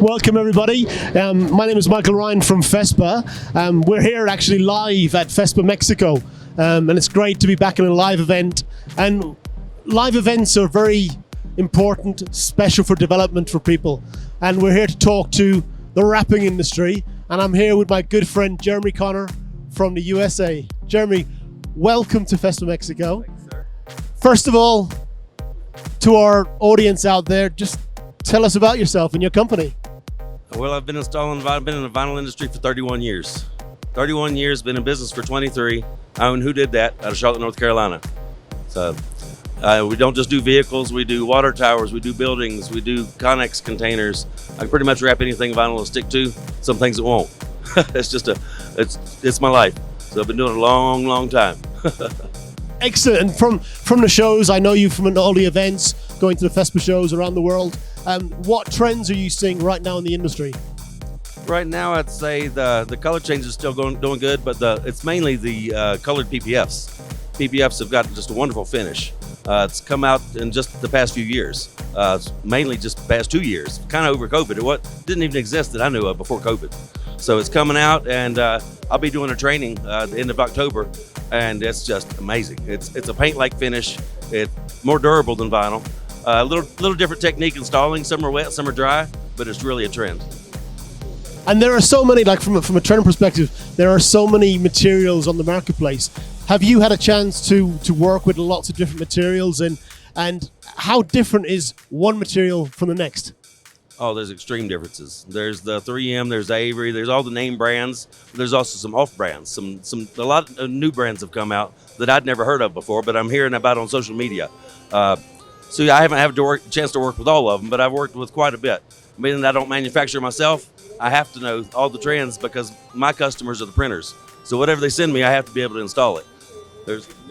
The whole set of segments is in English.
Welcome everybody. My name is Michael Ryan from FESPA. We're here actually live at FESPA Mexico, and it's great to be back in a live event. And live events are very important, special for development for people. And we're here to talk to the wrapping industry. And I'm here with my good friend Jeremy Connor from the USA. Jeremy, welcome to FESPA Mexico. Thanks, sir. First of all, to our audience out there, just tell us about yourself and your company. Well, I've been in the vinyl industry for 31 years. 31 years, been in business for 23. I own Who Did That out of Charlotte, North Carolina. So we don't just do vehicles, we do water towers, we do buildings, we do Connex containers. I can pretty much wrap anything vinyl will stick to, some things it won't. It's my life. So I've been doing it a long, long time. Excellent. And from the shows, I know you from all the events, going to the FESPA shows around the world. What trends are you seeing right now in the industry? Right now, I'd say the color change is still doing good, but it's mainly the colored PPFs. PPFs have got just a wonderful finish. It's come out in just the past few years, mainly just the past 2 years, kind of over COVID. It didn't even exist that I knew of before COVID. So it's coming out, and I'll be doing a training at the end of October, and it's just amazing. It's a paint-like finish. It's more durable than vinyl. A little different technique installing. Some are wet, some are dry, but it's really a trend. And there are so many, like from a trend perspective, there are so many materials on the marketplace. Have you had a chance to work with lots of different materials, and how different is one material from the next? Oh, there's extreme differences. There's the 3M, there's Avery, there's all the name brands. There's also some off brands. A lot of new brands have come out that I'd never heard of before, but I'm hearing about on social media. So yeah, I haven't had a chance to work with all of them, but I've worked with quite a bit. Meaning I don't manufacture myself, I have to know all the trends because my customers are the printers. So whatever they send me, I have to be able to install it.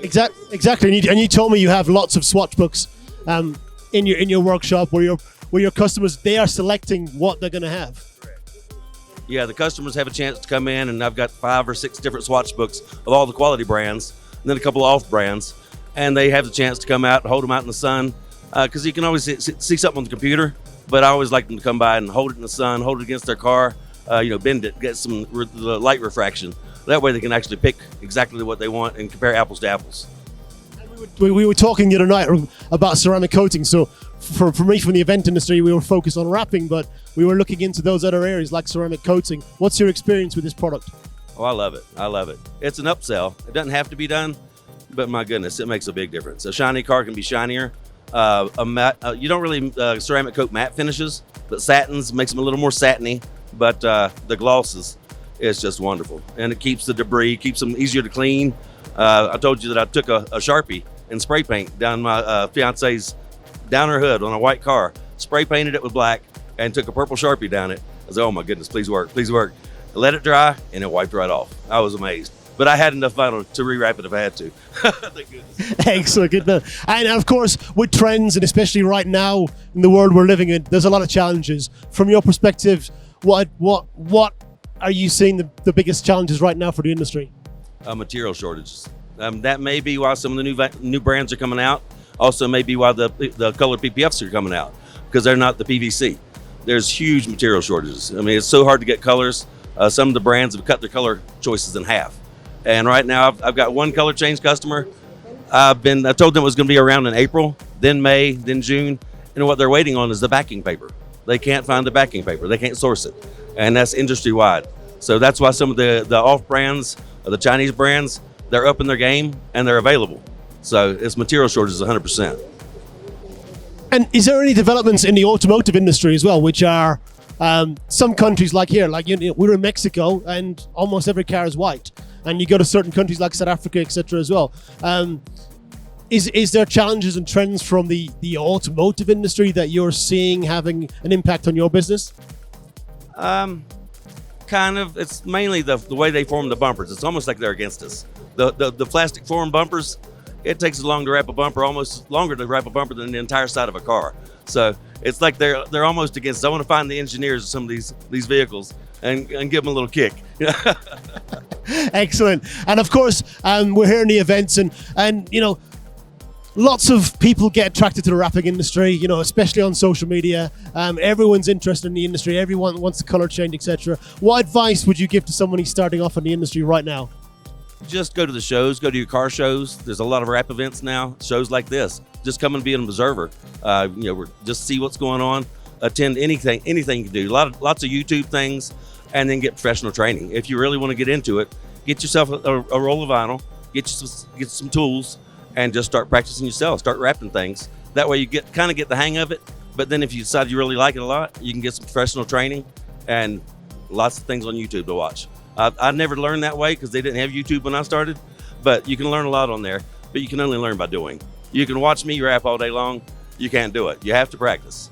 Exactly, and you told me you have lots of swatch books in your workshop where your customers, they are selecting what they're going to have. Yeah, the customers have a chance to come in, and I've got 5 or 6 different swatch books of all the quality brands, and then a couple of off brands, and they have the chance to come out and hold them out in the sun, because you can always see something on the computer, but I always like them to come by and hold it in the sun, hold it against their car, bend it, get some the light refraction. That way they can actually pick exactly what they want and compare apples to apples. We were talking the other night about ceramic coating. So for me, from the event industry, we were focused on wrapping, but we were looking into those other areas like ceramic coating. What's your experience with this product? Oh, I love it. I love it. It's an upsell. It doesn't have to be done, but my goodness, it makes a big difference. A shiny car can be shinier. You don't really ceramic coat matte finishes, but satins makes them a little more satiny, but the glosses is just wonderful. And it keeps the debris, keeps them easier to clean. I told you that I took a Sharpie and spray paint down my fiance's down her hood on a white car, spray painted it with black, and took a purple Sharpie down it. I said, oh my goodness, please work, please work. I let it dry, and it wiped right off. I was amazed. But I had enough vinyl to rewrap it if I had to. Thank goodness. Excellent, good man. And of course, with trends, and especially right now in the world we're living in, there's a lot of challenges. From your perspective, what are you seeing the biggest challenges right now for the industry? Material shortages. That may be why some of the new brands are coming out. Also may be why the colored PPFs are coming out, because they're not the PVC. There's huge material shortages. I mean, it's so hard to get colors. Some of the brands have cut their color choices in half. And right now I've got one color change customer. I told them it was going to be around in April, then May, then June. And what they're waiting on is the backing paper. They can't find the backing paper. They can't source it. And that's industry wide. So that's why some of the off brands, the Chinese brands, they're up in their game and they're available. So it's material shortages 100%. And is there any developments in the automotive industry as well, which are some countries like here, like we're in Mexico and almost every car is white, and you go to certain countries like South Africa, etc. as well. Is there challenges and trends from the automotive industry that you're seeing having an impact on your business? Kind of. It's mainly the way they form the bumpers. It's almost like they're against us. The plastic form bumpers, it takes as long to wrap a bumper, almost longer to wrap a bumper than the entire side of a car. So it's like they're almost against us. I want to find the engineers of some of these vehicles and give them a little kick. Excellent. And of course, we're here in the events, and Lots of people get attracted to the wrapping industry, you know, especially on social media. Everyone's interested in the industry. Everyone wants the color change, etc. What advice would you give to someone who's starting off in the industry right now? Just go to the shows, go to your car shows. There's a lot of wrap events now, shows like this. Just come and be an observer. Just see what's going on. Attend anything you can do. Lots of YouTube things, and then get professional training. If you really want to get into it, get yourself a roll of vinyl, get some tools, and just start practicing yourself. Start wrapping things. That way you kind of get the hang of it. But then if you decide you really like it a lot, you can get some professional training and lots of things on YouTube to watch. I never learned that way because they didn't have YouTube when I started, but you can learn a lot on there, but you can only learn by doing. You can watch me wrap all day long. You can't do it. You have to practice.